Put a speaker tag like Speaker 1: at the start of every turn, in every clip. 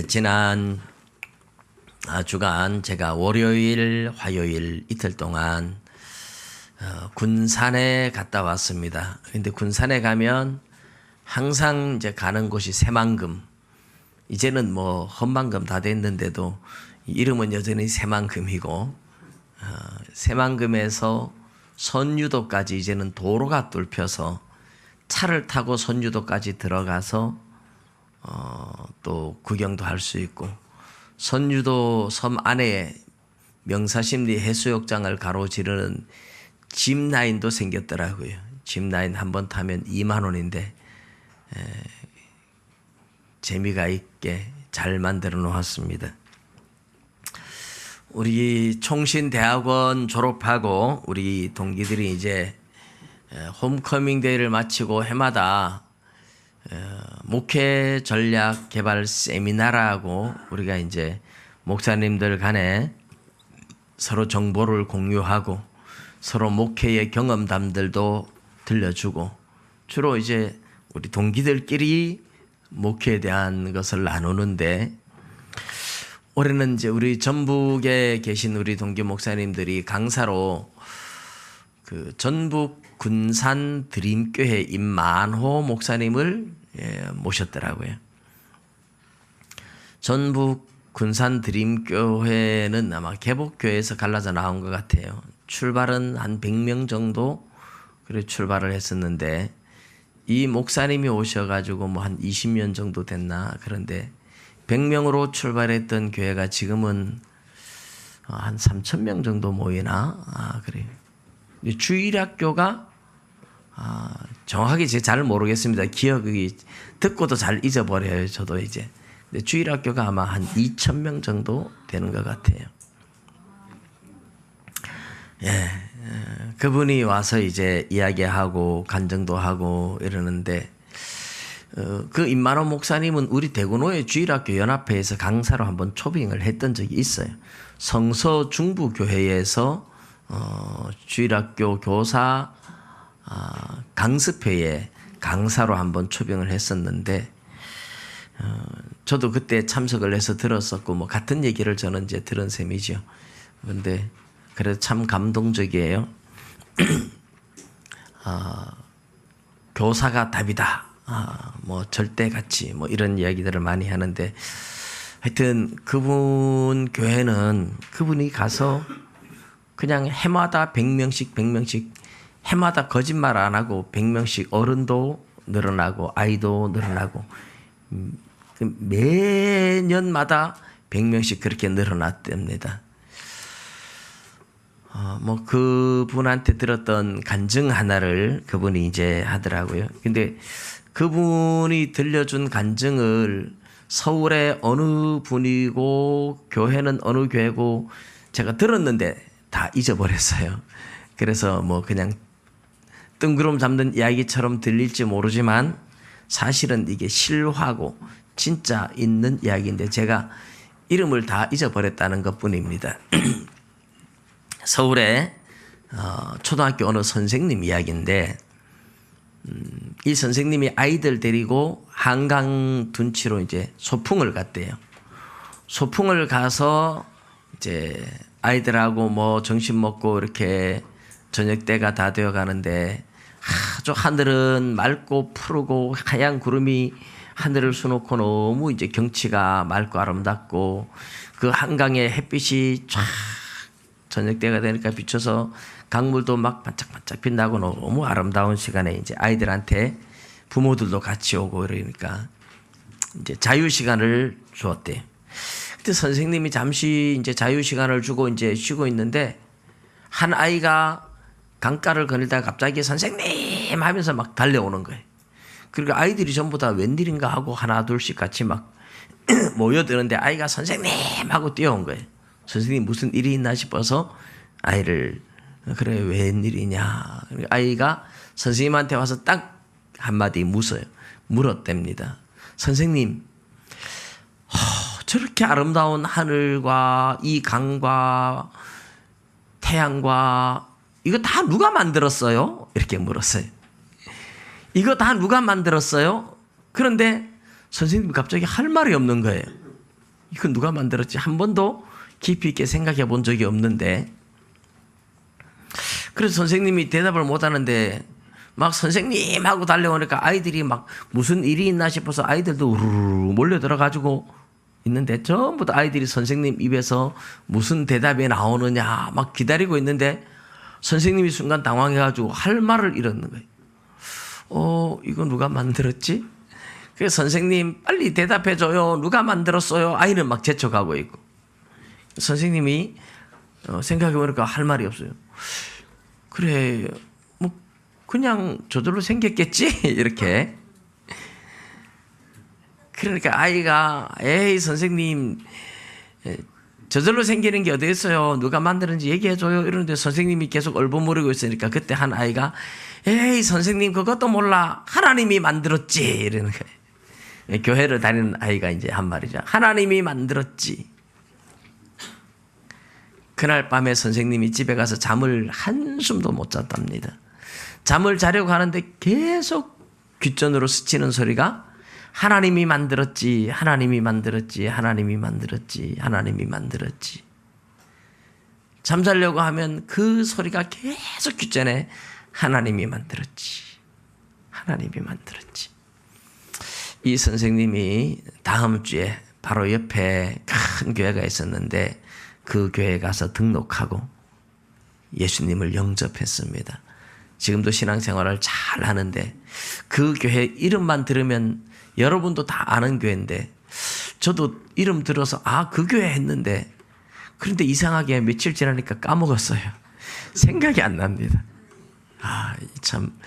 Speaker 1: 지난 주간 제가 월요일, 화요일 이틀 동안 군산에 갔다 왔습니다. 근데 군산에 가면 항상 이제 가는 곳이 새만금. 이제는 뭐 헌만금 다 됐는데도 이름은 여전히 새만금이고, 새만금에서 선유도까지 이제는 도로가 뚫혀서 차를 타고 선유도까지 들어가서 또 구경도 할 수 있고, 선유도 섬 안에 명사심리 해수욕장을 가로지르는 짚라인도 생겼더라고요. 짚라인 한번 타면 2만 원인데 재미가 있게 잘 만들어 놓았습니다. 우리 총신대학원 졸업하고 우리 동기들이 이제 홈커밍 데이를 마치고 해마다 목회 전략 개발 세미나라고 우리가 이제 목사님들 간에 서로 정보를 공유하고 서로 목회의 경험담들도 들려주고, 주로 이제 우리 동기들끼리 목회에 대한 것을 나누는데, 올해는 이제 우리 전북에 계신 우리 동기 목사님들이 강사로 그 전북 군산 드림교회 임만호 목사님을 모셨더라고요. 전북 군산 드림교회는 아마 개복교회에서 갈라져 나온 것 같아요. 출발은 한 100명 정도 그래 출발을 했었는데, 이 목사님이 오셔가지고 뭐 한 20년 정도 됐나. 그런데 100명으로 출발했던 교회가 지금은 한 3,000명 정도 모이나. 그래요. 주일학교가 정확하게 제가 잘 모르겠습니다. 기억이 듣고도 잘 잊어버려요. 저도 이제. 근데 주일학교가 아마 한 2,000명 정도 되는 것 같아요. 그분이 와서 이제 이야기하고 간증도 하고 이러는데, 그 임만호 목사님은 우리 대구노회 주일학교 연합회에서 강사로 한번 초빙을 했던 적이 있어요. 성서 중부교회에서 주일학교 교사 강습회에 강사로 한번 초빙을 했었는데, 저도 그때 참석을 해서 들었었고, 뭐 같은 얘기를 저는 이제 들은 셈이죠. 그런데 그래도 참 감동적이에요. 교사가 답이다. 뭐 절대 가치 뭐 이런 이야기들을 많이 하는데, 하여튼 그분 교회는 그분이 가서 그냥 해마다 100명씩 해마다 거짓말 안 하고 100명씩 어른도 늘어나고 아이도 늘어나고 매년마다 100명씩 그렇게 늘어났답니다. 뭐 그분한테 들었던 간증 하나를 그분이 이제 하더라고요. 근데 그분이 들려준 간증을 서울의 어느 분이고 교회는 어느 교회고 제가 들었는데 다 잊어버렸어요. 그래서 뭐 그냥 뜬구름 잡는 이야기처럼 들릴지 모르지만 사실은 이게 실화고 진짜 있는 이야기인데 제가 이름을 다 잊어버렸다는 것뿐입니다. 서울의 초등학교 어느 선생님 이야기인데, 이 선생님이 아이들 데리고 한강 둔치로 이제 소풍을 갔대요. 소풍을 가서 이제 아이들하고 뭐 점심 먹고 이렇게 저녁 때가 다 되어 가는데, 아주 하늘은 맑고 푸르고 하얀 구름이 하늘을 수놓고 너무 이제 경치가 맑고 아름답고, 그 한강에 햇빛이 쫙 저녁 때가 되니까 비춰서 강물도 막 반짝반짝 빛나고 너무 아름다운 시간에 이제 아이들한테 부모들도 같이 오고 이러니까 이제 자유 시간을 주었대요. 그때 선생님이 잠시 이제 자유 시간을 주고 이제 쉬고 있는데, 한 아이가 강가를 거닐다가 갑자기 선생님 하면서 막 달려오는 거예요. 그리고 아이들이 전부 다 웬일인가 하고 하나 둘씩 같이 막 모여드는데 아이가 선생님 하고 뛰어온 거예요. 선생님 무슨 일이 있나 싶어서 아이를, 그래 웬일이냐. 아이가 선생님한테 와서 딱 한마디 물었답니다. 선생님, 저렇게 아름다운 하늘과 이 강과 태양과 이거 다 누가 만들었어요? 이렇게 물었어요. 이거 다 누가 만들었어요? 그런데 선생님이 갑자기 할 말이 없는 거예요. 이건 누가 만들었지? 한 번도 깊이 있게 생각해 본 적이 없는데, 그래서 선생님이 대답을 못 하는데 막 선생님 하고 달려오니까 아이들이 막 무슨 일이 있나 싶어서 아이들도 우르르 몰려들어가지고 있는데 전부 다 아이들이 선생님 입에서 무슨 대답이 나오느냐 막 기다리고 있는데 선생님이 순간 당황해가지고 할 말을 잃었는 거예요. 이거 누가 만들었지? 그래서 선생님 빨리 대답해줘요. 누가 만들었어요? 아이는 막 재촉하고 있고. 선생님이 생각해보니까 할 말이 없어요. 그래, 뭐 그냥 저절로 생겼겠지? 이렇게. 그러니까 아이가 에이 선생님 저절로 생기는 게 어디 있어요? 누가 만드는지 얘기해줘요. 이러는데 선생님이 계속 얼버무리고 있으니까 그때 한 아이가 에이 선생님 그것도 몰라. 하나님이 만들었지. 이러는 거예요. 교회를 다니는 아이가 이제 한 말이죠. 하나님이 만들었지. 그날 밤에 선생님이 집에 가서 잠을 한숨도 못 잤답니다. 잠을 자려고 하는데 계속 귓전으로 스치는 소리가 하나님이 만들었지, 하나님이 만들었지, 하나님이 만들었지, 하나님이 만들었지. 잠자려고 하면 그 소리가 계속 귓전에 하나님이 만들었지, 하나님이 만들었지. 이 선생님이 다음 주에 바로 옆에 큰 교회가 있었는데 그 교회에 가서 등록하고 예수님을 영접했습니다. 지금도 신앙생활을 잘 하는데 그 교회 이름만 들으면 여러분도 다 아는 교회인데 저도 이름 들어서 그 교회 했는데 그런데 이상하게 며칠 지나니까 까먹었어요. 생각이 안 납니다. 참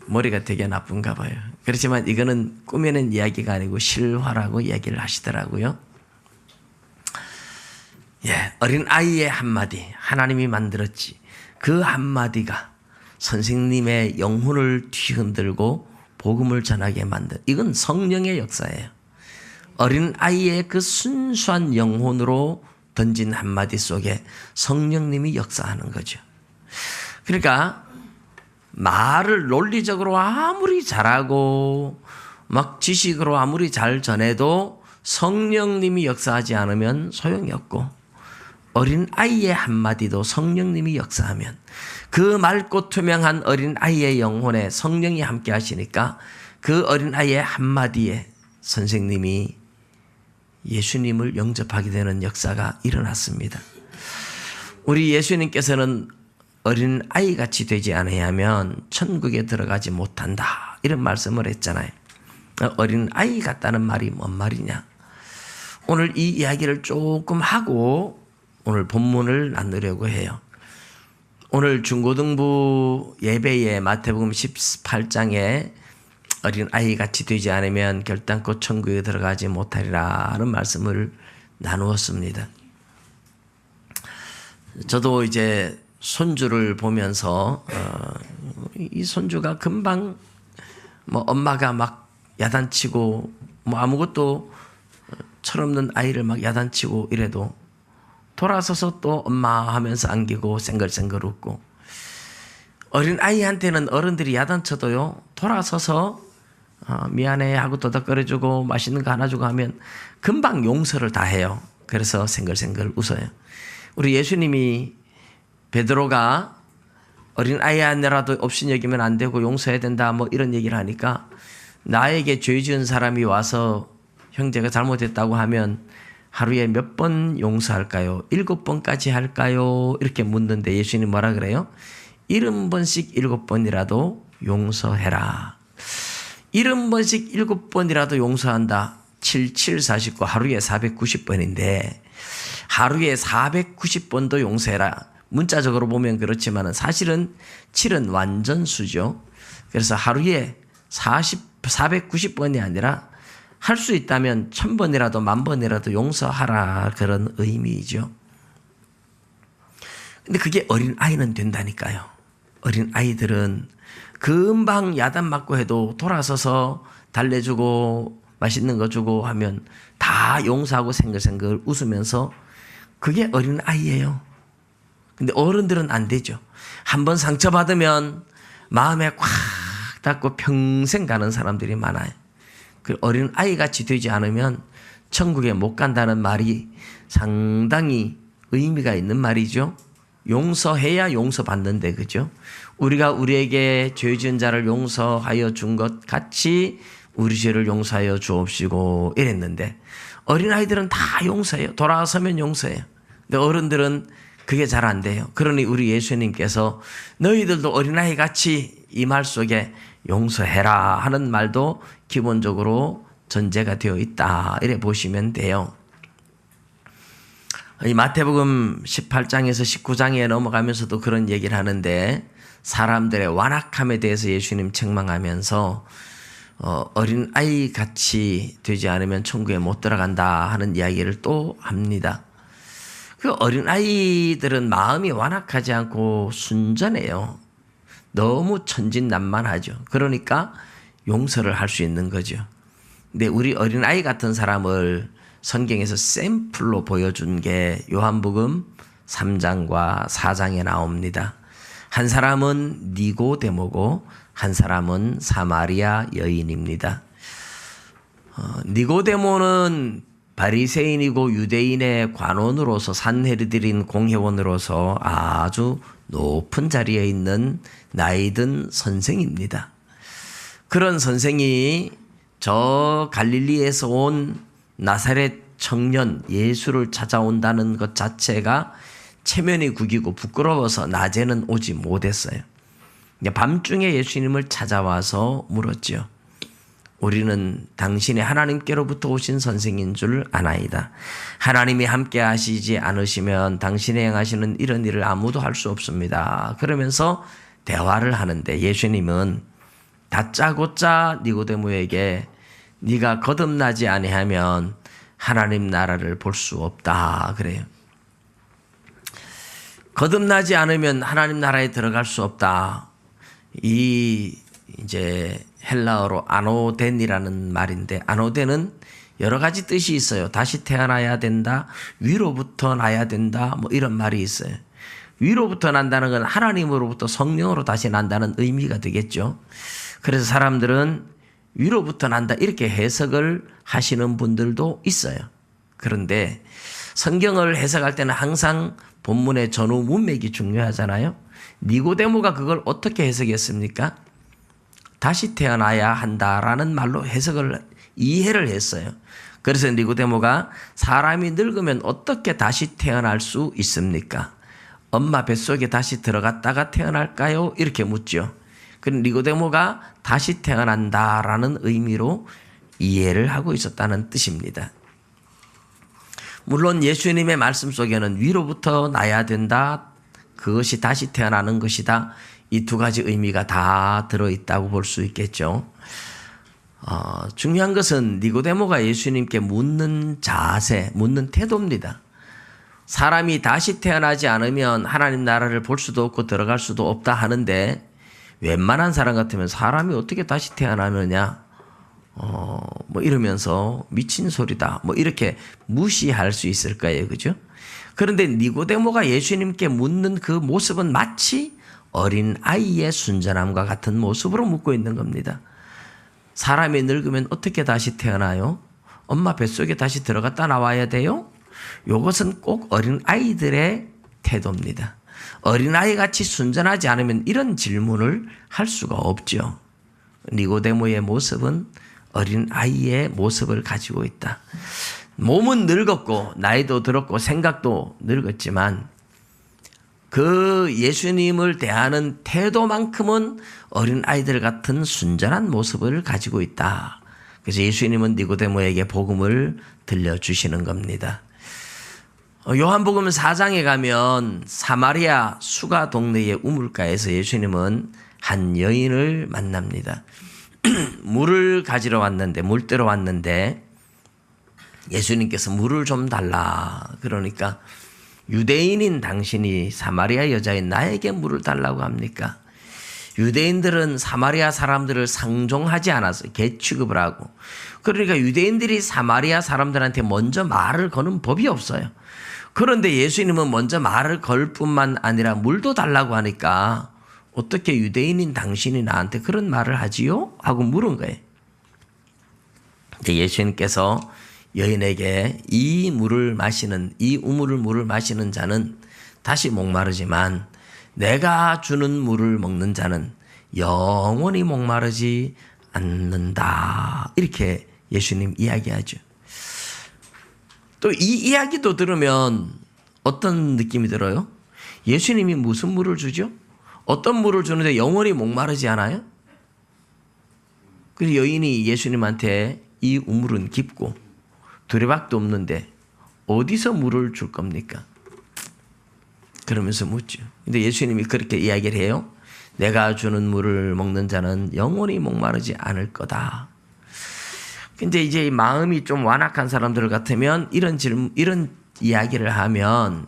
Speaker 1: 머리가 되게 나쁜가 봐요. 그렇지만 이거는 꾸며낸 이야기가 아니고 실화라고 이야기를 하시더라고요. 어린 아이의 한마디, 하나님이 만들었지. 그 한마디가 선생님의 영혼을 뒤흔들고 복음을 전하게 만든, 이건 성령의 역사예요. 어린 아이의 그 순수한 영혼으로 던진 한마디 속에 성령님이 역사하는 거죠. 그러니까 말을 논리적으로 아무리 잘하고 막 지식으로 아무리 잘 전해도 성령님이 역사하지 않으면 소용이 없고, 어린 아이의 한마디도 성령님이 역사하면 그 맑고 투명한 어린 아이의 영혼에 성령이 함께 하시니까 그 어린 아이의 한마디에 선생님이 예수님을 영접하게 되는 역사가 일어났습니다. 우리 예수님께서는 어린 아이같이 되지 않으면 천국에 들어가지 못한다, 이런 말씀을 했잖아요. 어린 아이 같다는 말이 뭔 말이냐? 오늘 이 이야기를 조금 하고 오늘 본문을 나누려고 해요. 오늘 중고등부 예배에 마태복음 18장에 어린 아이같이 되지 않으면 결단코 천국에 들어가지 못하리라는 말씀을 나누었습니다. 저도 이제 손주를 보면서 이 손주가 금방 뭐 엄마가 막 야단치고 뭐 아무것도 철없는 아이를 막 야단치고 이래도 돌아서서 또 엄마 하면서 안기고 생글생글 웃고, 어린 아이한테는 어른들이 야단쳐도요 돌아서서 미안해 하고 도닥거려주고 맛있는 거 하나 주고 하면 금방 용서를 다 해요. 그래서 생글생글 웃어요. 우리 예수님이 베드로가 어린 아이 하나라도 없이 여기면 안 되고 용서해야 된다 뭐 이런 얘기를 하니까, 나에게 죄 지은 사람이 와서 형제가 잘못했다고 하면 하루에 몇 번 용서할까요? 7번까지 할까요? 이렇게 묻는데 예수님이 뭐라 그래요? 70번씩 7번이라도 용서해라. 70번씩 7번이라도 용서한다. 7, 7, 49 하루에 490번인데 하루에 490번도 용서해라. 문자적으로 보면 그렇지만 사실은 7은 완전수죠. 그래서 하루에 490번이 아니라 할 수 있다면 1000번이라도 10,000번이라도 용서하라, 그런 의미이죠. 근데 그게 어린 아이는 된다니까요. 어린 아이들은 금방 야단 맞고 해도 돌아서서 달래주고 맛있는 거 주고 하면 다 용서하고 생글생글 웃으면서, 그게 어린 아이예요. 근데 어른들은 안 되죠. 한번 상처받으면 마음에 꽉 닫고 평생 가는 사람들이 많아요. 그 어린 아이같이 되지 않으면 천국에 못 간다는 말이 상당히 의미가 있는 말이죠. 용서해야 용서받는데, 그죠? 우리가 우리에게 죄 지은 자를 용서하여 준 것 같이 우리 죄를 용서하여 주옵시고 이랬는데, 어린아이들은 다 용서해요. 돌아서면 용서해요. 근데 어른들은 그게 잘 안 돼요. 그러니 우리 예수님께서 너희들도 어린아이 같이 이 말 속에 용서해라 하는 말도 기본적으로 전제가 되어 있다, 이래 보시면 돼요. 이 마태복음 18장에서 19장에 넘어가면서도 그런 얘기를 하는데, 사람들의 완악함에 대해서 예수님 책망하면서 어린아이 같이 되지 않으면 천국에 못 들어간다 하는 이야기를 또 합니다. 그 어린아이들은 마음이 완악하지 않고 순전해요. 너무 천진난만하죠. 그러니까 용서를 할 수 있는 거죠. 근데 우리 어린아이 같은 사람을 성경에서 샘플로 보여준 게 요한복음 3장과 4장에 나옵니다. 한 사람은 니고데모고 한 사람은 사마리아 여인입니다. 니고데모는 바리새인이고 유대인의 관원으로서, 산헤드린 공회원으로서 아주 높은 자리에 있는 나이든 선생입니다. 그런 선생이 저 갈릴리에서 온 나사렛 청년 예수를 찾아온다는 것 자체가 체면이 구기고 부끄러워서 낮에는 오지 못했어요. 밤중에 예수님을 찾아와서 물었죠. 우리는 당신이 하나님께로부터 오신 선생인 줄 아나이다. 하나님이 함께 하시지 않으시면 당신이 행하시는 이런 일을 아무도 할 수 없습니다. 그러면서 대화를 하는데 예수님은 다짜고짜 니고데모에게 네가 거듭나지 아니하면 하나님 나라를 볼 수 없다 그래요. 거듭나지 않으면 하나님 나라에 들어갈 수 없다. 이 이제 헬라어로 아노덴이라는 말인데, 아노덴은 여러 가지 뜻이 있어요. 다시 태어나야 된다, 위로부터 나야 된다, 뭐 이런 말이 있어요. 위로부터 난다는 건 하나님으로부터 성령으로 다시 난다는 의미가 되겠죠. 그래서 사람들은 위로부터 난다 이렇게 해석을 하시는 분들도 있어요. 그런데 성경을 해석할 때는 항상 본문의 전후 문맥이 중요하잖아요. 니고데모가 그걸 어떻게 해석했습니까? 다시 태어나야 한다라는 말로 이해를 했어요. 그래서 니고데모가 사람이 늙으면 어떻게 다시 태어날 수 있습니까? 엄마 뱃속에 다시 들어갔다가 태어날까요? 이렇게 묻죠. 그럼 니고데모가 다시 태어난다라는 의미로 이해를 하고 있었다는 뜻입니다. 물론 예수님의 말씀 속에는 위로부터 나야 된다, 그것이 다시 태어나는 것이다, 이 두 가지 의미가 다 들어있다고 볼 수 있겠죠. 중요한 것은 니고데모가 예수님께 묻는 자세, 묻는 태도입니다. 사람이 다시 태어나지 않으면 하나님 나라를 볼 수도 없고 들어갈 수도 없다 하는데, 웬만한 사람 같으면 사람이 어떻게 다시 태어나느냐, 뭐 이러면서 미친 소리다, 뭐 이렇게 무시할 수 있을 거예요. 그죠? 그런데 니고데모가 예수님께 묻는 그 모습은 마치 어린 아이의 순전함과 같은 모습으로 묻고 있는 겁니다. 사람이 늙으면 어떻게 다시 태어나요? 엄마 뱃속에 다시 들어갔다 나와야 돼요? 이것은 꼭 어린 아이들의 태도입니다. 어린 아이같이 순전하지 않으면 이런 질문을 할 수가 없죠. 니고데모의 모습은 어린 아이의 모습을 가지고 있다. 몸은 늙었고 나이도 들었고 생각도 늙었지만 그 예수님을 대하는 태도만큼은 어린 아이들 같은 순전한 모습을 가지고 있다. 그래서 예수님은 니고데모에게 복음을 들려주시는 겁니다. 요한복음 4장에 가면 사마리아 수가 동네의 우물가에서 예수님은 한 여인을 만납니다. 물을 가지러 왔는데, 물대로 왔는데 예수님께서 물을 좀 달라 그러니까, 유대인인 당신이 사마리아 여자인 나에게 물을 달라고 합니까? 유대인들은 사마리아 사람들을 상종하지 않았어요. 개 취급을 하고. 그러니까 유대인들이 사마리아 사람들한테 먼저 말을 거는 법이 없어요. 그런데 예수님은 먼저 말을 걸 뿐만 아니라 물도 달라고 하니까 어떻게 유대인인 당신이 나한테 그런 말을 하지요? 하고 물은 거예요. 근데 예수님께서 여인에게 이 우물을 마시는 자는 다시 목마르지만 내가 주는 물을 먹는 자는 영원히 목마르지 않는다. 이렇게 예수님 이야기하죠. 또 이 이야기도 들으면 어떤 느낌이 들어요? 예수님이 무슨 물을 주죠? 어떤 물을 주는데 영원히 목마르지 않아요? 그래서 여인이 예수님한테 이 우물은 깊고 두레박도 없는데 어디서 물을 줄 겁니까? 그러면서 묻죠. 근데 예수님이 그렇게 이야기를 해요. 내가 주는 물을 먹는 자는 영원히 목마르지 않을 거다. 근데 이제 마음이 좀 완악한 사람들 같으면 이런 이야기를 하면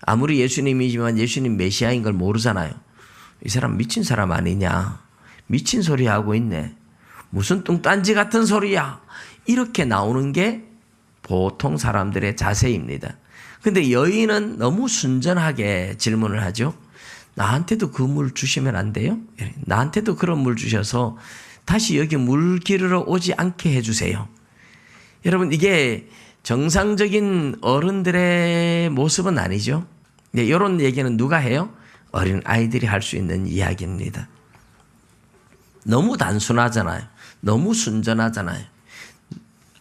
Speaker 1: 아무리 예수님이지만 예수님 메시아인 걸 모르잖아요. 이 사람 미친 사람 아니냐. 미친 소리 하고 있네. 무슨 뚱딴지 같은 소리야. 이렇게 나오는 게 보통 사람들의 자세입니다. 근데 여인은 너무 순전하게 질문을 하죠. 나한테도 그 물 주시면 안 돼요? 나한테도 그런 물 주셔서 다시 여기 물 기르러 오지 않게 해주세요. 여러분, 이게 정상적인 어른들의 모습은 아니죠. 네, 이런 얘기는 누가 해요? 어린 아이들이 할 수 있는 이야기입니다. 너무 단순하잖아요. 너무 순전하잖아요.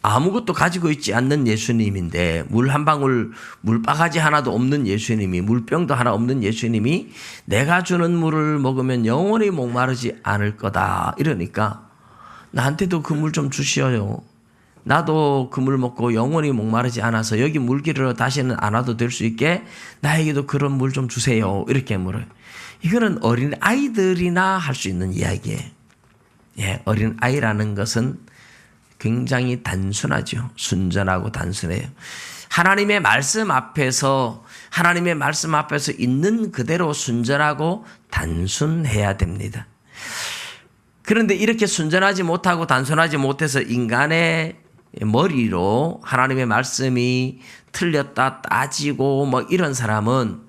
Speaker 1: 아무것도 가지고 있지 않는 예수님인데 물 한 방울, 물바가지 하나도 없는 예수님이, 물병도 하나 없는 예수님이 내가 주는 물을 먹으면 영원히 목마르지 않을 거다. 이러니까 나한테도 그 물 좀 주시어요. 나도 그 물 먹고 영원히 목마르지 않아서 여기 물 기르러 다시는 안 와도 될 수 있게 나에게도 그런 물 좀 주세요. 이렇게 물어요. 이거는 어린 아이들이나 할 수 있는 이야기예요. 예, 어린 아이라는 것은 굉장히 단순하죠. 순전하고 단순해요. 하나님의 말씀 앞에서 있는 그대로 순전하고 단순해야 됩니다. 그런데 이렇게 순전하지 못하고 단순하지 못해서 인간의 머리로 하나님의 말씀이 틀렸다 따지고 뭐 이런 사람은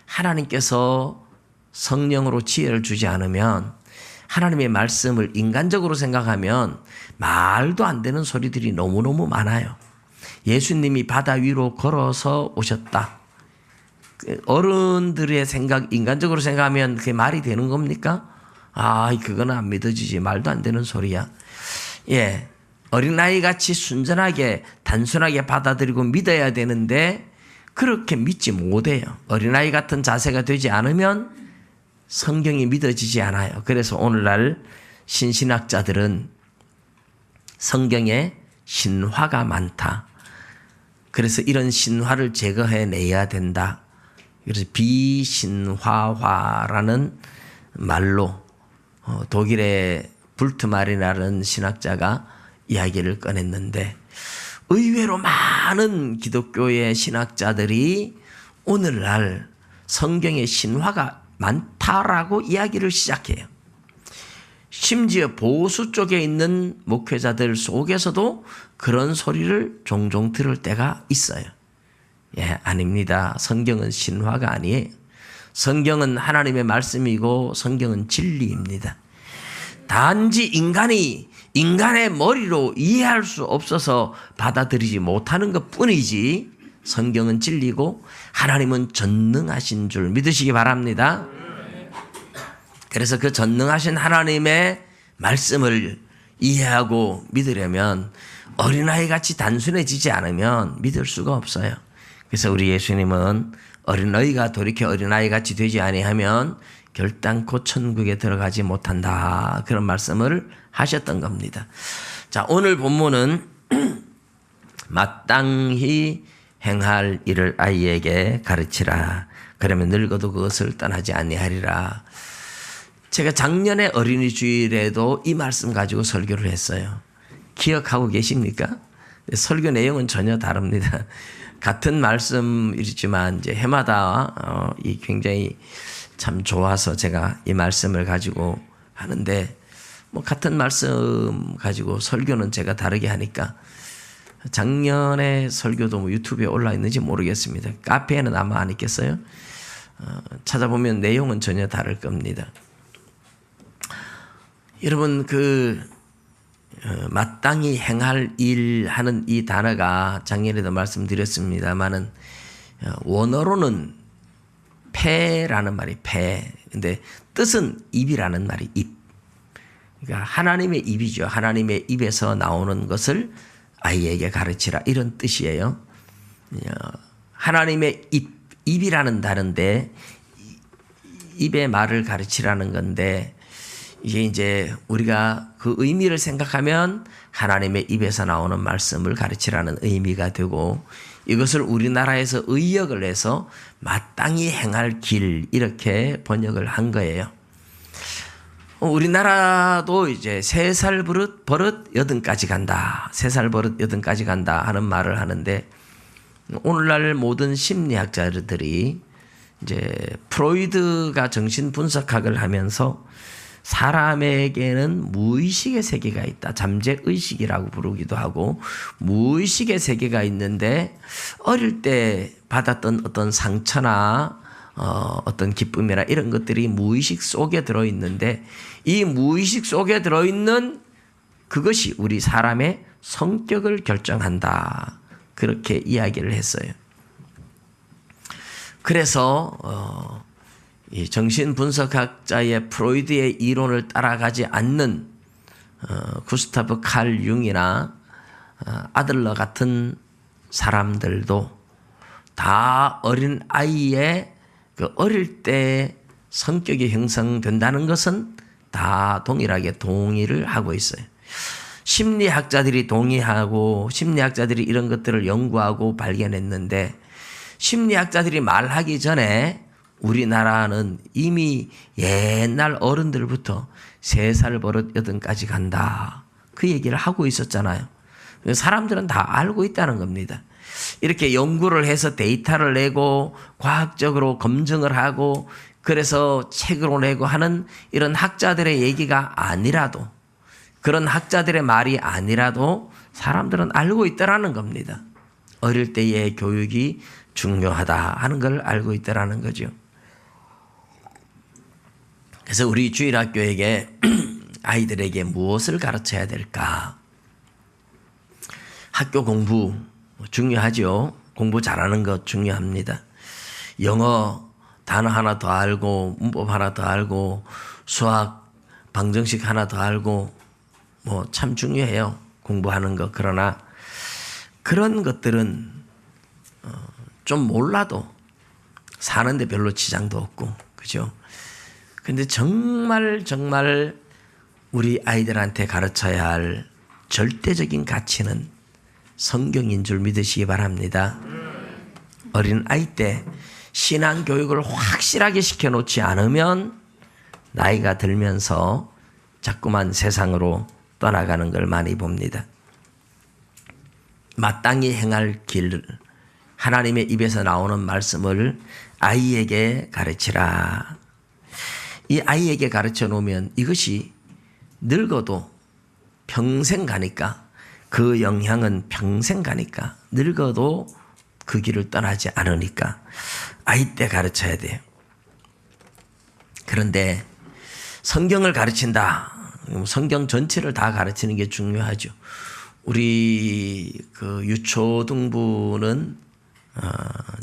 Speaker 1: 하나님께서 성령으로 지혜를 주지 않으면 하나님의 말씀을 인간적으로 생각하면 말도 안 되는 소리들이 너무너무 많아요. 예수님이 바다 위로 걸어서 오셨다. 어른들의 생각, 인간적으로 생각하면 그게 말이 되는 겁니까? 그거는 안 믿어지지. 말도 안 되는 소리야. 예. 어린아이 같이 순전하게, 단순하게 받아들이고 믿어야 되는데, 그렇게 믿지 못해요. 어린아이 같은 자세가 되지 않으면 성경이 믿어지지 않아요. 그래서 오늘날 신신학자들은 성경에 신화가 많다. 그래서 이런 신화를 제거해내야 된다. 그래서 비신화화라는 말로 독일의 불트마리라는 신학자가 이야기를 꺼냈는데 의외로 많은 기독교의 신학자들이 오늘날 성경에 신화가 많다라고 이야기를 시작해요. 심지어 보수 쪽에 있는 목회자들 속에서도 그런 소리를 종종 들을 때가 있어요. 예, 아닙니다. 성경은 신화가 아니에요. 성경은 하나님의 말씀이고 성경은 진리입니다. 단지 인간의 머리로 이해할 수 없어서 받아들이지 못하는 것 뿐이지 성경은 진리고 하나님은 전능하신 줄 믿으시기 바랍니다. 그래서 그 전능하신 하나님의 말씀을 이해하고 믿으려면 어린아이 같이 단순해지지 않으면 믿을 수가 없어요. 그래서 우리 예수님은 어린아이가 돌이켜 어린아이 같이 되지 아니하면 결단코 천국에 들어가지 못한다. 그런 말씀을 하셨던 겁니다. 자, 오늘 본문은 마땅히 행할 일을 아이에게 가르치라. 그러면 늙어도 그것을 떠나지 아니하리라. 제가 작년에 어린이 주일에도 이 말씀 가지고 설교를 했어요. 기억하고 계십니까? 설교 내용은 전혀 다릅니다. 같은 말씀이지만 이제 해마다 이 굉장히 참 좋아서 제가 이 말씀을 가지고 하는데 뭐 같은 말씀 가지고 설교는 제가 다르게 하니까 작년에 설교도 뭐 유튜브에 올라 있는지 모르겠습니다. 카페에는 아마 안 있겠어요? 찾아보면 내용은 전혀 다를 겁니다. 여러분 마땅히 행할 일 하는 이 단어가 작년에도 말씀드렸습니다만은 원어로는 패라는 말이 패. 근데 뜻은 입이라는 말이 입. 그러니까 하나님의 입이죠. 하나님의 입에서 나오는 것을 아이에게 가르치라 이런 뜻이에요. 하나님의 입이라는 단어인데 입의 말을 가르치라는 건데 이게 이제 우리가 그 의미를 생각하면 하나님의 입에서 나오는 말씀을 가르치라는 의미가 되고 이것을 우리나라에서 의역을 해서 마땅히 행할 길 이렇게 번역을 한 거예요. 우리나라도 이제 3살 버릇 80까지 간다. 3살 버릇 80까지 간다 하는 말을 하는데 오늘날 모든 심리학자들이 이제 프로이드가 정신 분석학을 하면서 사람에게는 무의식의 세계가 있다. 잠재의식이라고 부르기도 하고 무의식의 세계가 있는데 어릴 때 받았던 어떤 상처나 어떤 기쁨이나 이런 것들이 무의식 속에 들어있는데 이 무의식 속에 들어있는 그것이 우리 사람의 성격을 결정한다. 그렇게 이야기를 했어요. 그래서 이 정신분석학자의 프로이드의 이론을 따라가지 않는 구스타브 칼 융이나 아들러 같은 사람들도 다 어린 아이의 그 어릴 때 성격이 형성된다는 것은 다 동일하게 동의를 하고 있어요. 심리학자들이 동의하고 심리학자들이 이런 것들을 연구하고 발견했는데 심리학자들이 말하기 전에 우리나라는 이미 옛날 어른들부터 3살 버릇 80까지 간다. 그 얘기를 하고 있었잖아요. 사람들은 다 알고 있다는 겁니다. 이렇게 연구를 해서 데이터를 내고 과학적으로 검증을 하고 그래서 책으로 내고 하는 이런 학자들의 얘기가 아니라도 그런 학자들의 말이 아니라도 사람들은 알고 있다라는 겁니다. 어릴 때의 교육이 중요하다 하는 걸 알고 있다라는 거죠. 그래서 우리 주일학교에게 아이들에게 무엇을 가르쳐야 될까? 학교 공부 중요하죠. 공부 잘하는 것 중요합니다. 영어 단어 하나 더 알고 문법 하나 더 알고 수학 방정식 하나 더 알고 뭐 참 중요해요. 공부하는 것. 그러나 그런 것들은 좀 몰라도 사는데 별로 지장도 없고 그죠? 근데 정말 우리 아이들한테 가르쳐야 할 절대적인 가치는 성경인 줄 믿으시기 바랍니다. 어린 아이 때 신앙 교육을 확실하게 시켜놓지 않으면 나이가 들면서 자꾸만 세상으로 떠나가는 걸 많이 봅니다. 마땅히 행할 길, 하나님의 입에서 나오는 말씀을 아이에게 가르치라. 이 아이에게 가르쳐 놓으면 이것이 늙어도 평생 가니까 그 영향은 평생 가니까 늙어도 그 길을 떠나지 않으니까 아이 때 가르쳐야 돼요. 그런데 성경을 가르친다. 성경 전체를 다 가르치는 게 중요하죠. 우리 그 유초등부는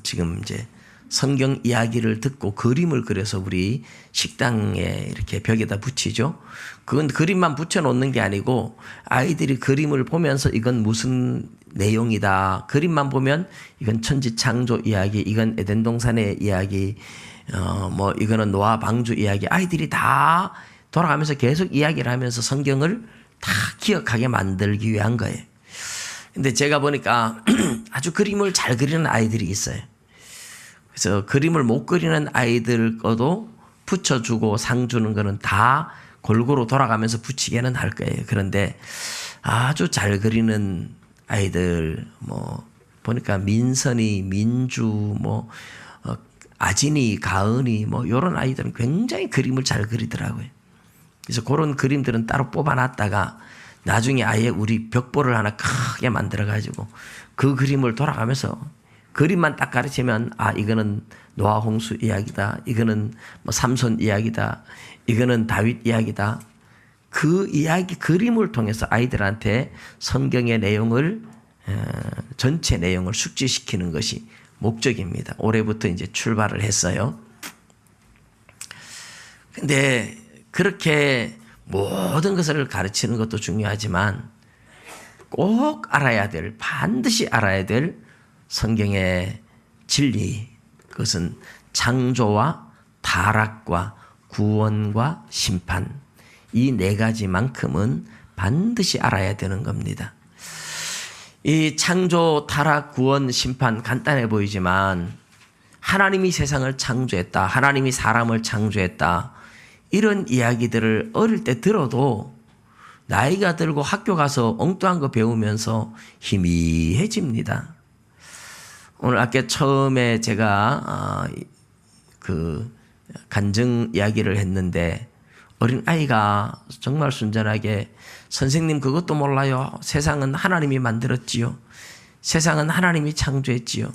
Speaker 1: 지금 이제 성경 이야기를 듣고 그림을 그려서 우리 식당에 이렇게 벽에다 붙이죠. 그건 그림만 붙여놓는 게 아니고 아이들이 그림을 보면서 이건 무슨 내용이다. 그림만 보면 이건 천지창조 이야기, 이건 에덴 동산의 이야기, 뭐 이거는 노아 방주 이야기. 아이들이 다 돌아가면서 계속 이야기를 하면서 성경을 다 기억하게 만들기 위한 거예요. 근데 제가 보니까 아주 그림을 잘 그리는 아이들이 있어요. 그래서 그림을 못 그리는 아이들 거도 붙여주고 상 주는 거는 다 골고루 돌아가면서 붙이게는 할 거예요. 그런데 아주 잘 그리는 아이들 뭐 보니까 민선이, 민주, 뭐 아진이, 가은이 뭐 이런 아이들은 굉장히 그림을 잘 그리더라고요. 그래서 그런 그림들은 따로 뽑아놨다가 나중에 아예 우리 벽보를 하나 크게 만들어가지고 그 그림을 돌아가면서 그림만 딱 가르치면 이거는 노아 홍수 이야기다. 이거는 뭐 삼손 이야기다. 이거는 다윗 이야기다. 그 이야기 그림을 통해서 아이들한테 성경의 내용을 전체 내용을 숙지시키는 것이 목적입니다. 올해부터 이제 출발을 했어요. 근데 그렇게 모든 것을 가르치는 것도 중요하지만 꼭 알아야 될, 반드시 알아야 될 성경의 진리, 그것은 창조와 타락과 구원과 심판, 이 네 가지만큼은 반드시 알아야 되는 겁니다. 이 창조, 타락, 구원, 심판 간단해 보이지만 하나님이 세상을 창조했다, 하나님이 사람을 창조했다, 이런 이야기들을 어릴 때 들어도 나이가 들고 학교 가서 엉뚱한 거 배우면서 희미해집니다. 오늘 아까 처음에 제가 그 간증 이야기를 했는데 어린 아이가 정말 순전하게 선생님 그것도 몰라요. 세상은 하나님이 만들었지요. 세상은 하나님이 창조했지요.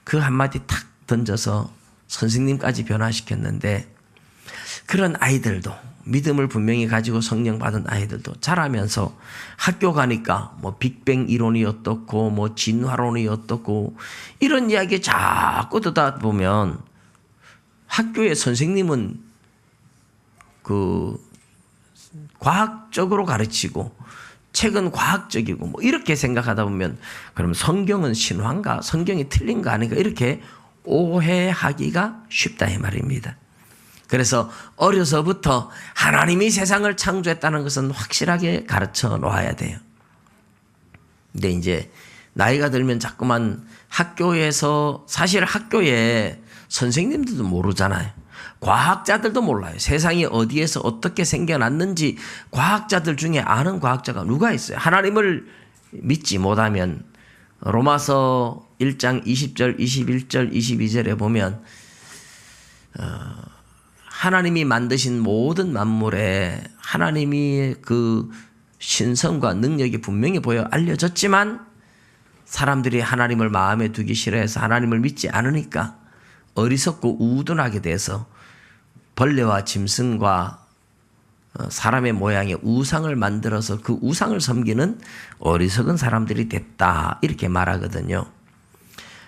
Speaker 1: 그 한마디 탁 던져서 선생님까지 변화시켰는데 그런 아이들도 믿음을 분명히 가지고 성령 받은 아이들도 자라면서 학교 가니까 뭐 빅뱅 이론이 어떻고 뭐 진화론이 어떻고 이런 이야기 자꾸 듣다 보면 학교의 선생님은 그 과학적으로 가르치고 책은 과학적이고 뭐 이렇게 생각하다 보면 그럼 성경은 신화인가? 성경이 틀린 거 아닌가? 이렇게 오해하기가 쉽다 이 말입니다. 그래서 어려서부터 하나님이 세상을 창조했다는 것은 확실하게 가르쳐 놓아야 돼요. 근데 이제 나이가 들면 자꾸만 학교에서 사실 학교에 선생님들도 모르잖아요. 과학자들도 몰라요. 세상이 어디에서 어떻게 생겨났는지 과학자들 중에 아는 과학자가 누가 있어요? 하나님을 믿지 못하면 로마서 1장 20절, 21절, 22절에 보면 하나님이 만드신 모든 만물에 하나님이 그 신성과 능력이 분명히 보여 알려졌지만 사람들이 하나님을 마음에 두기 싫어해서 하나님을 믿지 않으니까 어리석고 우둔하게 돼서 벌레와 짐승과 사람의 모양의 우상을 만들어서 그 우상을 섬기는 어리석은 사람들이 됐다 이렇게 말하거든요.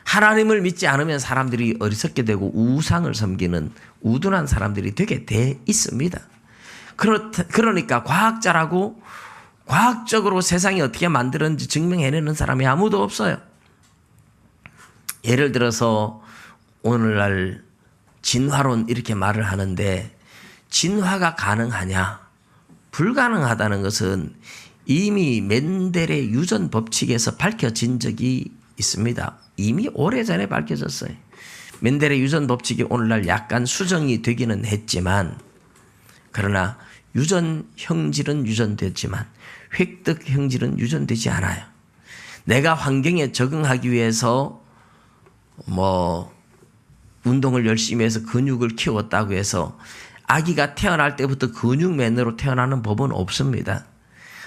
Speaker 1: 하나님을 믿지 않으면 사람들이 어리석게 되고 우상을 섬기는 우둔한 사람들이 되게 돼 있습니다. 그러니까 과학자라고 과학적으로 세상이 어떻게 만들었는지 증명해내는 사람이 아무도 없어요. 예를 들어서 오늘날 진화론 이렇게 말을 하는데 진화가 가능하냐? 불가능하다는 것은 이미 멘델의 유전 법칙에서 밝혀진 적이 있습니다. 이미 오래전에 밝혀졌어요. 멘델의 유전 법칙이 오늘날 약간 수정이 되기는 했지만 그러나 유전 형질은 유전되지만 획득 형질은 유전되지 않아요. 내가 환경에 적응하기 위해서 뭐 운동을 열심히 해서 근육을 키웠다고 해서 아기가 태어날 때부터 근육맨으로 태어나는 법은 없습니다.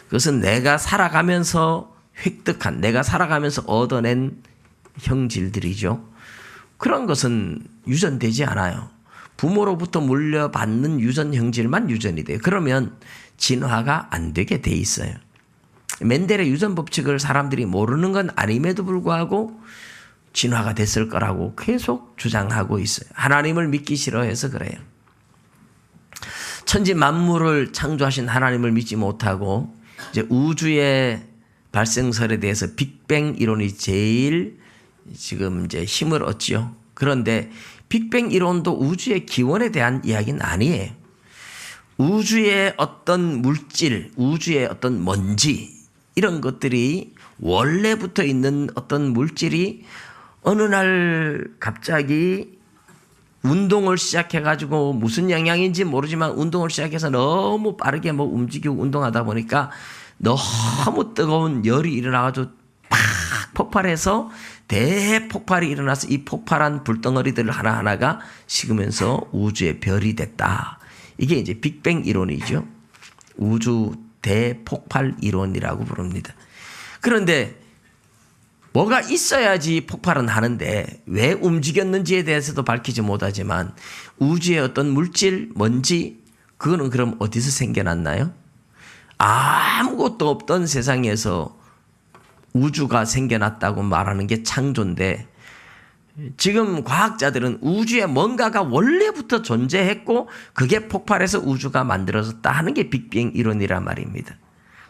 Speaker 1: 그것은 내가 살아가면서 획득한, 내가 살아가면서 얻어낸 형질들이죠. 그런 것은 유전되지 않아요. 부모로부터 물려받는 유전 형질만 유전이 돼요. 그러면 진화가 안 되게 돼 있어요. 멘델의 유전 법칙을 사람들이 모르는 건 아님에도 불구하고 진화가 됐을 거라고 계속 주장하고 있어요. 하나님을 믿기 싫어해서 그래요. 천지 만물을 창조하신 하나님을 믿지 못하고 이제 우주의 발생설에 대해서 빅뱅 이론이 제일 지금 이제 힘을 얻지요. 그런데 빅뱅 이론도 우주의 기원에 대한 이야기는 아니에요. 우주의 어떤 물질, 우주의 어떤 먼지 이런 것들이 원래부터 있는 어떤 물질이 어느 날 갑자기 운동을 시작해가지고 무슨 영향인지 모르지만 운동을 시작해서 너무 빠르게 뭐 움직이고 운동하다 보니까 너무 뜨거운 열이 일어나가지고 팍 폭발해서 대폭발이 일어나서 이 폭발한 불덩어리들 하나하나가 식으면서 우주의 별이 됐다. 이게 이제 빅뱅 이론이죠. 우주 대폭발 이론이라고 부릅니다. 그런데 뭐가 있어야지 폭발은 하는데 왜 움직였는지에 대해서도 밝히지 못하지만 우주의 어떤 물질, 먼지 그거는 그럼 어디서 생겨났나요? 아무것도 없던 세상에서 우주가 생겨났다고 말하는 게 창조인데, 지금 과학자들은 우주에 뭔가가 원래부터 존재했고 그게 폭발해서 우주가 만들어졌다 하는 게 빅뱅 이론이란 말입니다.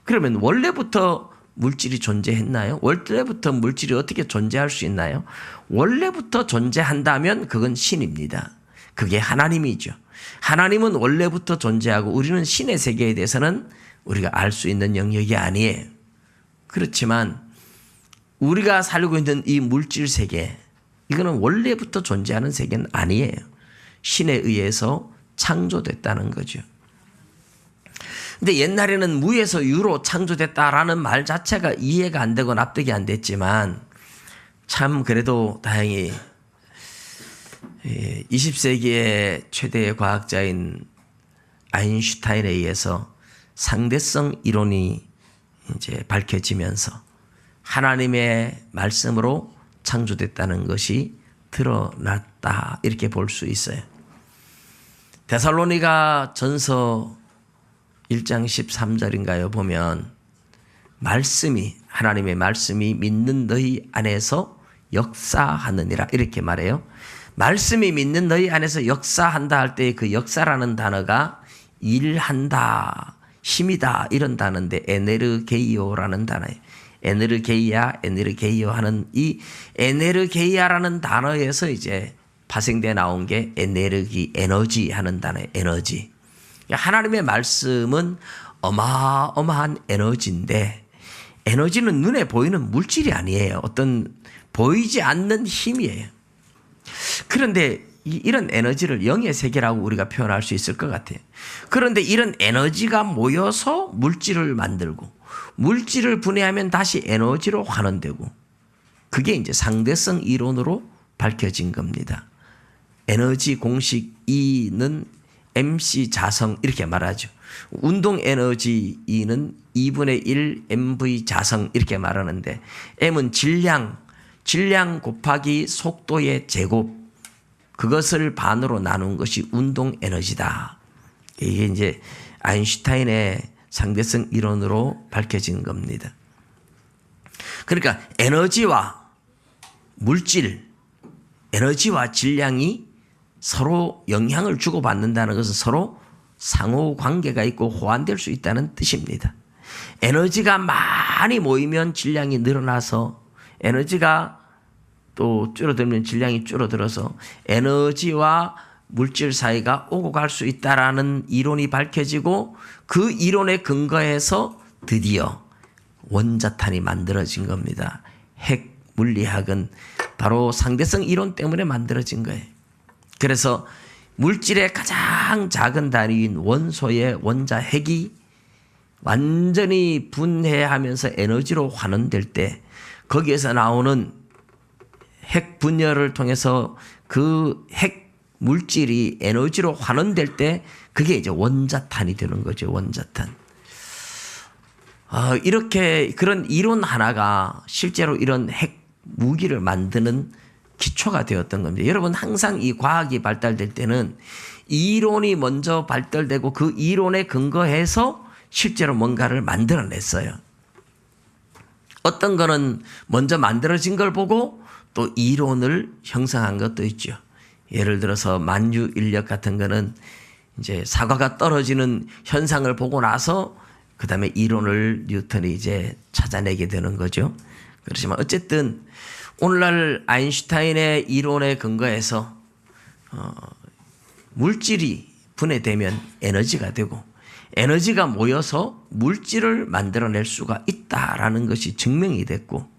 Speaker 1: 그러면 원래부터 물질이 존재했나요? 원래부터 물질이 어떻게 존재할 수 있나요? 원래부터 존재한다면 그건 신입니다. 그게 하나님이죠. 하나님은 원래부터 존재하고 우리는 신의 세계에 대해서는 우리가 알 수 있는 영역이 아니에요. 그렇지만 우리가 살고 있는 이 물질 세계, 이거는 원래부터 존재하는 세계는 아니에요. 신에 의해서 창조됐다는 거죠. 근데 옛날에는 무에서 유로 창조됐다라는 말 자체가 이해가 안 되고 납득이 안 됐지만, 참 그래도 다행히 20세기의 최대의 과학자인 아인슈타인에 의해서 상대성 이론이 이제 밝혀지면서 하나님의 말씀으로 창조됐다는 것이 드러났다, 이렇게 볼 수 있어요. 데살로니가 전서 1장 13절인가요? 보면 하나님의 말씀이 믿는 너희 안에서 역사하느니라, 이렇게 말해요. 말씀이 믿는 너희 안에서 역사한다 할 때 그 역사라는 단어가 일한다, 힘이다, 이런 단어인데 에네르게이오라는 단어예요. 에네르게이오 하는 이 에네르게이아라는 단어에서 이제 파생돼 나온 게 에너지 하는 단어예요. 에너지. 하나님의 말씀은 어마어마한 에너지인데, 에너지는 눈에 보이는 물질이 아니에요. 어떤 보이지 않는 힘이에요. 그런데 이런 에너지를 영의 세계라고 우리가 표현할 수 있을 것 같아요. 그런데 이런 에너지가 모여서 물질을 만들고, 물질을 분해하면 다시 에너지로 환원되고, 그게 이제 상대성 이론으로 밝혀진 겁니다. 에너지 공식 E는 MC 자성, 이렇게 말하죠. 운동 에너지 E는 2분의 1 mv 자성, 이렇게 말하는데, M은 질량 곱하기 속도의 제곱, 그것을 반으로 나눈 것이 운동 에너지다. 이게 이제 아인슈타인의 상대성 이론으로 밝혀진 겁니다. 그러니까 에너지와 물질, 에너지와 질량이 서로 영향을 주고받는다는 것은 서로 상호 관계가 있고 호환될 수 있다는 뜻입니다. 에너지가 많이 모이면 질량이 늘어나서, 에너지가 또 줄어들면 질량이 줄어들어서 에너지와 물질 사이가 오고 갈 수 있다라는 이론이 밝혀지고, 그 이론에 근거해서 드디어 원자탄이 만들어진 겁니다. 핵 물리학은 바로 상대성 이론 때문에 만들어진 거예요. 그래서 물질의 가장 작은 단위인 원소의 원자 핵이 완전히 분해하면서 에너지로 환원될 때, 거기에서 나오는 핵 분열을 통해서 그 핵 물질이 에너지로 환원될 때 그게 이제 원자탄이 되는 거죠. 원자탄. 이렇게 그런 이론 하나가 실제로 이런 핵 무기를 만드는 기초가 되었던 겁니다. 여러분, 항상 이 과학이 발달될 때는 이론이 먼저 발달되고 그 이론에 근거해서 실제로 뭔가를 만들어냈어요. 어떤 거는 먼저 만들어진 걸 보고 또 이론을 형성한 것도 있죠. 예를 들어서 만유인력 같은 거는 이제 사과가 떨어지는 현상을 보고 나서 그 다음에 이론을 뉴턴이 이제 찾아내게 되는 거죠. 그렇지만 어쨌든 오늘날 아인슈타인의 이론에 근거해서 물질이 분해되면 에너지가 되고, 에너지가 모여서 물질을 만들어낼 수가 있다라는 것이 증명이 됐고,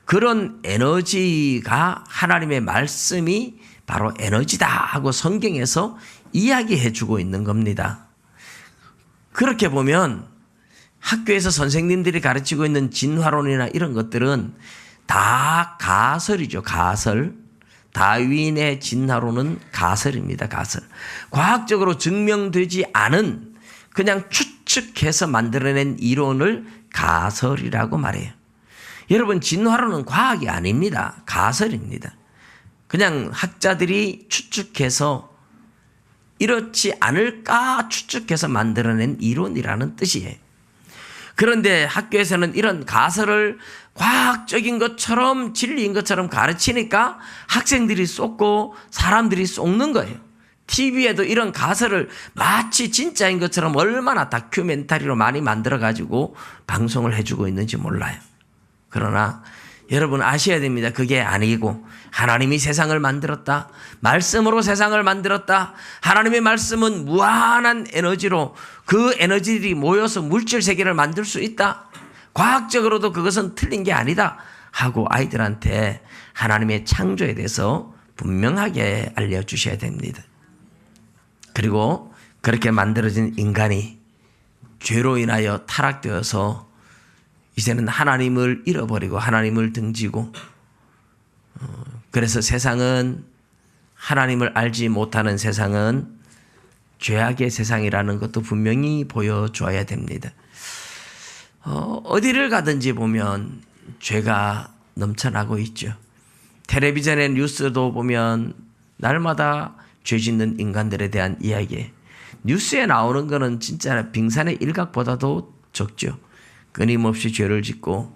Speaker 1: 그런 에너지가 하나님의 말씀이 바로 에너지다 하고 성경에서 이야기해 주고 있는 겁니다. 그렇게 보면 학교에서 선생님들이 가르치고 있는 진화론이나 이런 것들은 다 가설이죠. 가설. 다윈의 진화론은 가설입니다. 가설. 과학적으로 증명되지 않은, 그냥 추측해서 만들어낸 이론을 가설이라고 말해요. 여러분, 진화론은 과학이 아닙니다. 가설입니다. 그냥 학자들이 추측해서 이렇지 않을까 추측해서 만들어낸 이론이라는 뜻이에요. 그런데 학교에서는 이런 가설을 과학적인 것처럼 진리인 것처럼 가르치니까 학생들이 쏟고 사람들이 쏟는 거예요. TV에도 이런 가설을 마치 진짜인 것처럼 얼마나 다큐멘터리로 많이 만들어가지고 방송을 해주고 있는지 몰라요. 그러나 여러분 아셔야 됩니다. 그게 아니고 하나님이 세상을 만들었다. 말씀으로 세상을 만들었다. 하나님의 말씀은 무한한 에너지로 그 에너지들이 모여서 물질 세계를 만들 수 있다. 과학적으로도 그것은 틀린 게 아니다 하고 아이들한테 하나님의 창조에 대해서 분명하게 알려주셔야 됩니다. 그리고 그렇게 만들어진 인간이 죄로 인하여 타락되어서 이제는 하나님을 잃어버리고 하나님을 등지고 그래서 세상은 하나님을 알지 못하는 세상은 죄악의 세상이라는 것도 분명히 보여줘야 됩니다. 어디를 가든지 보면 죄가 넘쳐나고 있죠. 텔레비전의 뉴스도 보면 날마다 죄 짓는 인간들에 대한 이야기. 뉴스에 나오는 거는 진짜 빙산의 일각보다도 적죠. 끊임없이 죄를 짓고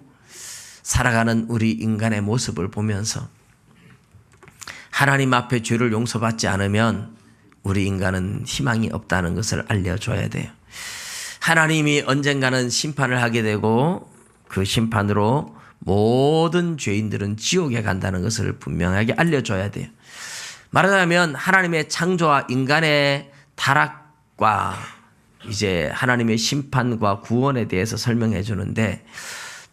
Speaker 1: 살아가는 우리 인간의 모습을 보면서 하나님 앞에 죄를 용서받지 않으면 우리 인간은 희망이 없다는 것을 알려줘야 돼요. 하나님이 언젠가는 심판을 하게 되고 그 심판으로 모든 죄인들은 지옥에 간다는 것을 분명하게 알려줘야 돼요. 말하자면 하나님의 창조와 인간의 타락과 이제 하나님의 심판과 구원에 대해서 설명해 주는데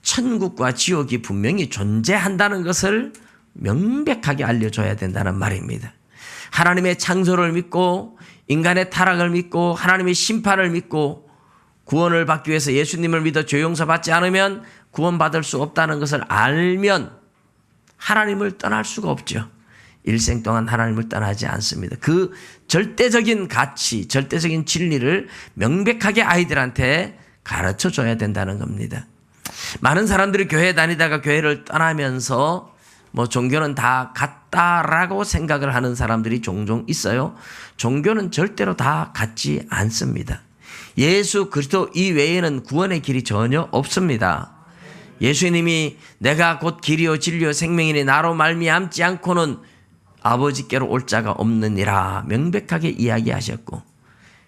Speaker 1: 천국과 지옥이 분명히 존재한다는 것을 명백하게 알려줘야 된다는 말입니다. 하나님의 창조를 믿고 인간의 타락을 믿고 하나님의 심판을 믿고 구원을 받기 위해서 예수님을 믿어 죄 용서받지 않으면 구원받을 수 없다는 것을 알면 하나님을 떠날 수가 없죠. 일생 동안 하나님을 떠나지 않습니다. 그 절대적인 가치, 절대적인 진리를 명백하게 아이들한테 가르쳐 줘야 된다는 겁니다. 많은 사람들이 교회 다니다가 교회를 떠나면서 종교는 다 같다라고 생각을 하는 사람들이 종종 있어요. 종교는 절대로 다 같지 않습니다. 예수 그리스도 이외에는 구원의 길이 전혀 없습니다. 예수님이 내가 곧 길이요 진리요 생명이니 나로 말미암지 않고는 아버지께로 올 자가 없느니라 명백하게 이야기하셨고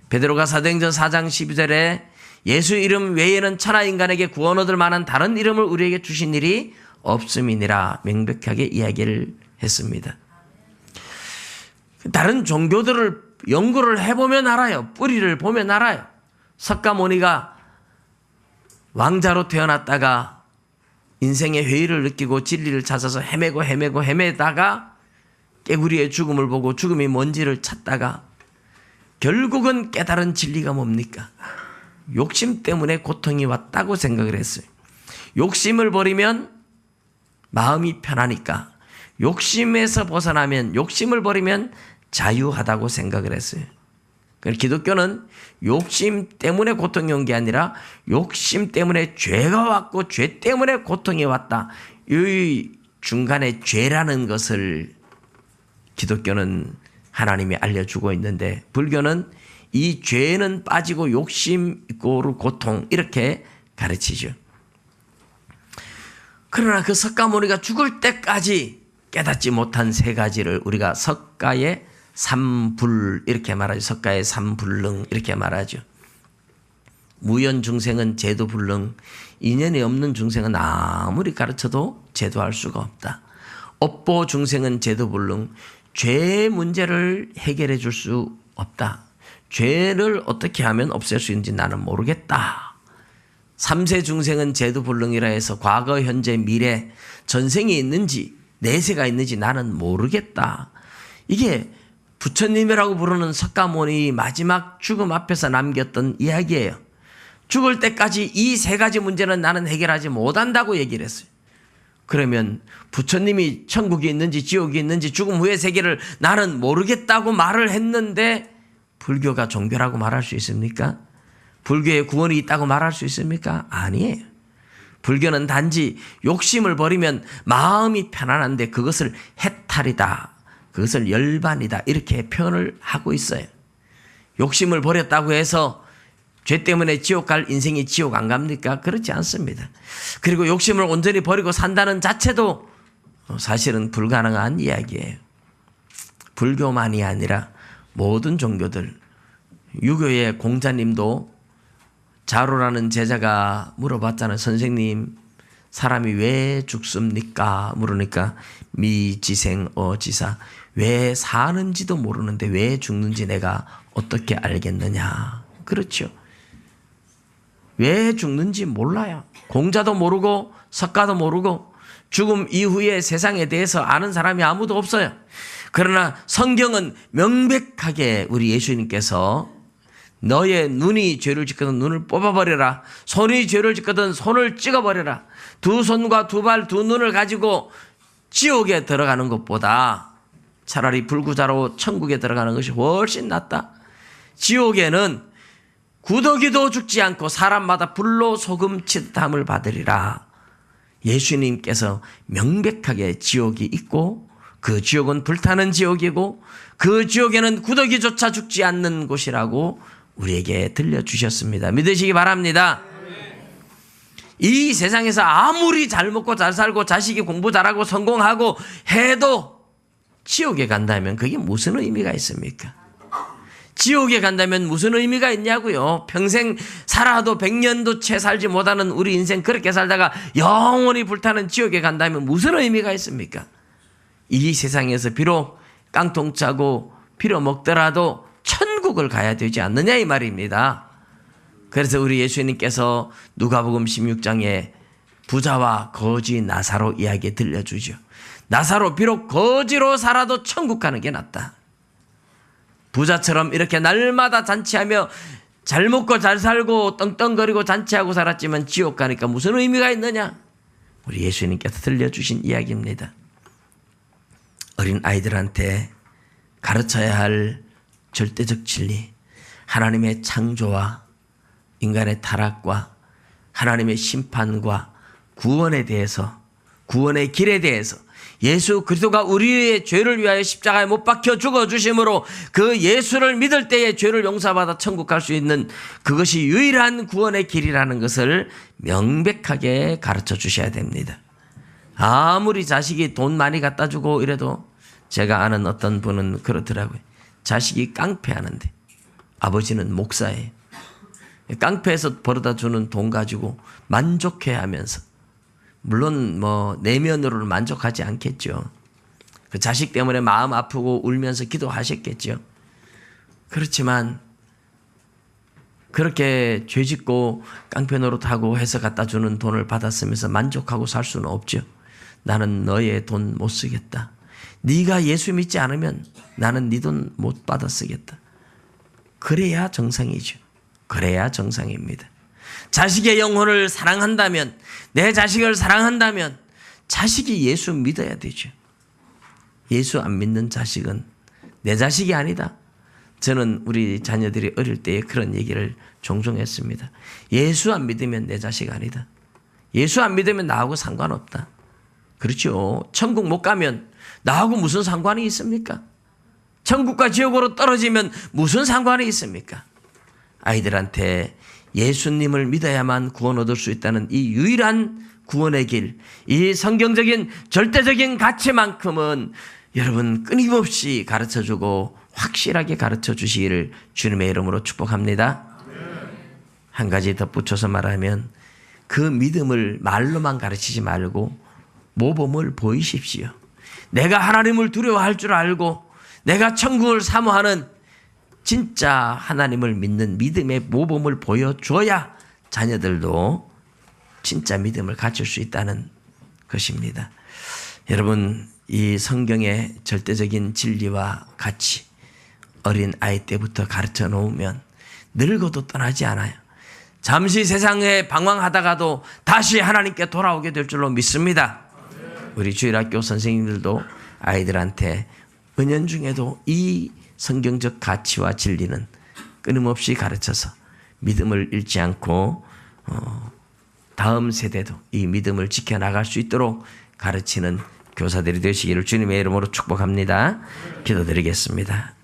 Speaker 1: 베드로가 사도행전 4장 12절에 예수 이름 외에는 천하 인간에게 구원 얻을 만한 다른 이름을 우리에게 주신 일이 없음이니라 명백하게 이야기를 했습니다. 다른 종교들을 연구를 해보면 알아요. 뿌리를 보면 알아요. 석가모니가 왕자로 태어났다가 인생의 회의를 느끼고 진리를 찾아서 헤매다가 깨구리의 죽음을 보고 죽음이 뭔지를 찾다가 결국은 깨달은 진리가 뭡니까? 욕심 때문에 고통이 왔다고 생각을 했어요. 욕심을 버리면 마음이 편하니까 욕심에서 벗어나면 욕심을 버리면 자유하다고 생각을 했어요. 기독교는 욕심 때문에 고통이 온 게 아니라 욕심 때문에 죄가 왔고 죄 때문에 고통이 왔다. 이 중간에 죄라는 것을 기독교는 하나님이 알려주고 있는데 불교는 이 죄는 빠지고 욕심 이꼬르 고통 이렇게 가르치죠. 그러나 그 석가모니가 죽을 때까지 깨닫지 못한 세 가지를 우리가 석가의 삼불 이렇게 말하죠. 석가의 삼불능 이렇게 말하죠. 무연중생은 제도불능, 인연이 없는 중생은 아무리 가르쳐도 제도할 수가 없다. 업보중생은 제도불능, 죄 문제를 해결해 줄 수 없다. 죄를 어떻게 하면 없앨 수 있는지 나는 모르겠다. 삼세 중생은 제도불능이라 해서 과거, 현재, 미래, 전생이 있는지 내세가 있는지 나는 모르겠다. 이게 부처님이라고 부르는 석가모니 마지막 죽음 앞에서 남겼던 이야기예요. 죽을 때까지 이 세 가지 문제는 나는 해결하지 못한다고 얘기를 했어요. 그러면 부처님이 천국이 있는지 지옥이 있는지 죽음 후의 세계를 나는 모르겠다고 말을 했는데 불교가 종교라고 말할 수 있습니까? 불교에 구원이 있다고 말할 수 있습니까? 아니에요. 불교는 단지 욕심을 버리면 마음이 편안한데 그것을 해탈이다. 그것을 열반이다. 이렇게 표현을 하고 있어요. 욕심을 버렸다고 해서 죄 때문에 지옥 갈 인생이 지옥 안 갑니까? 그렇지 않습니다. 그리고 욕심을 온전히 버리고 산다는 자체도 사실은 불가능한 이야기예요. 불교만이 아니라 모든 종교들, 유교의 공자님도 자로라는 제자가 물어봤잖아요. 선생님, 사람이 왜 죽습니까? 물으니까 미지생어지사, 왜 사는지도 모르는데 왜 죽는지 내가 어떻게 알겠느냐. 그렇죠. 왜 죽는지 몰라요. 공자도 모르고 석가도 모르고 죽음 이후의 세상에 대해서 아는 사람이 아무도 없어요. 그러나 성경은 명백하게 우리 예수님께서 너의 눈이 죄를 짓거든 눈을 뽑아버려라. 손이 죄를 짓거든 손을 찍어버려라. 두 손과 두 발, 두 눈을 가지고 지옥에 들어가는 것보다 차라리 불구자로 천국에 들어가는 것이 훨씬 낫다. 지옥에는 구더기도 죽지 않고 사람마다 불로 소금 치듯함을 받으리라. 예수님께서 명백하게 지옥이 있고 그 지옥은 불타는 지옥이고 그 지옥에는 구더기조차 죽지 않는 곳이라고 우리에게 들려주셨습니다. 믿으시기 바랍니다. 이 세상에서 아무리 잘 먹고 잘 살고 자식이 공부 잘하고 성공하고 해도 지옥에 간다면 그게 무슨 의미가 있습니까? 지옥에 간다면 무슨 의미가 있냐고요. 평생 살아도 100년도 채 살지 못하는 우리 인생 그렇게 살다가 영원히 불타는 지옥에 간다면 무슨 의미가 있습니까? 이 세상에서 비록 깡통 짜고 빌어먹더라도 천국을 가야 되지 않느냐 이 말입니다. 그래서 우리 예수님께서 누가복음 16장에 부자와 거지 나사로 이야기 들려주죠. 나사로 비록 거지로 살아도 천국 가는 게 낫다. 부자처럼 이렇게 날마다 잔치하며 잘 먹고 잘 살고 떵떵거리고 잔치하고 살았지만 지옥 가니까 무슨 의미가 있느냐? 우리 예수님께서 들려주신 이야기입니다. 어린 아이들한테 가르쳐야 할 절대적 진리, 하나님의 창조와 인간의 타락과 하나님의 심판과 구원에 대해서, 구원의 길에 대해서 예수 그리스도가 우리의 죄를 위하여 십자가에 못 박혀 죽어주심으로 그 예수를 믿을 때에 죄를 용서받아 천국 갈 수 있는 그것이 유일한 구원의 길이라는 것을 명백하게 가르쳐 주셔야 됩니다. 아무리 자식이 돈 많이 갖다 주고 이래도 제가 아는 어떤 분은 그렇더라고요. 자식이 깡패하는데 아버지는 목사예요. 깡패에서 벌어다 주는 돈 가지고 만족해 하면서 물론 뭐 내면으로는 만족하지 않겠죠. 그 자식 때문에 마음 아프고 울면서 기도하셨겠죠. 그렇지만 그렇게 죄짓고 깡패 노릇하고 해서 갖다 주는 돈을 받았으면서 만족하고 살 수는 없죠. 나는 너의 돈 못 쓰겠다. 네가 예수 믿지 않으면 나는 네 돈 못 받아 쓰겠다. 그래야 정상이죠. 그래야 정상입니다. 자식의 영혼을 사랑한다면, 내 자식을 사랑한다면 자식이 예수 믿어야 되죠. 예수 안 믿는 자식은 내 자식이 아니다. 저는 우리 자녀들이 어릴 때에 그런 얘기를 종종 했습니다. 예수 안 믿으면 내 자식 아니다. 예수 안 믿으면 나하고 상관없다. 그렇죠. 천국 못 가면 나하고 무슨 상관이 있습니까? 천국과 지옥으로 떨어지면 무슨 상관이 있습니까? 아이들한테 예수님을 믿어야만 구원 얻을 수 있다는 이 유일한 구원의 길, 이 성경적인 절대적인 가치만큼은 여러분 끊임없이 가르쳐주고 확실하게 가르쳐 주시기를 주님의 이름으로 축복합니다. 한 가지 덧붙여서 말하면 그 믿음을 말로만 가르치지 말고 모범을 보이십시오. 내가 하나님을 두려워할 줄 알고 내가 천국을 사모하는 진짜 하나님을 믿는 믿음의 모범을 보여줘야 자녀들도 진짜 믿음을 가질 수 있다는 것입니다. 여러분, 이 성경의 절대적인 진리와 가치 어린 아이 때부터 가르쳐 놓으면 늙어도 떠나지 않아요. 잠시 세상에 방황하다가도 다시 하나님께 돌아오게 될 줄로 믿습니다. 우리 주일학교 선생님들도 아이들한테 은연중에도 이 성경적 가치와 진리는 끊임없이 가르쳐서 믿음을 잃지 않고 다음 세대도 이 믿음을 지켜나갈 수 있도록 가르치는 교사들이 되시기를 주님의 이름으로 축복합니다. 기도드리겠습니다.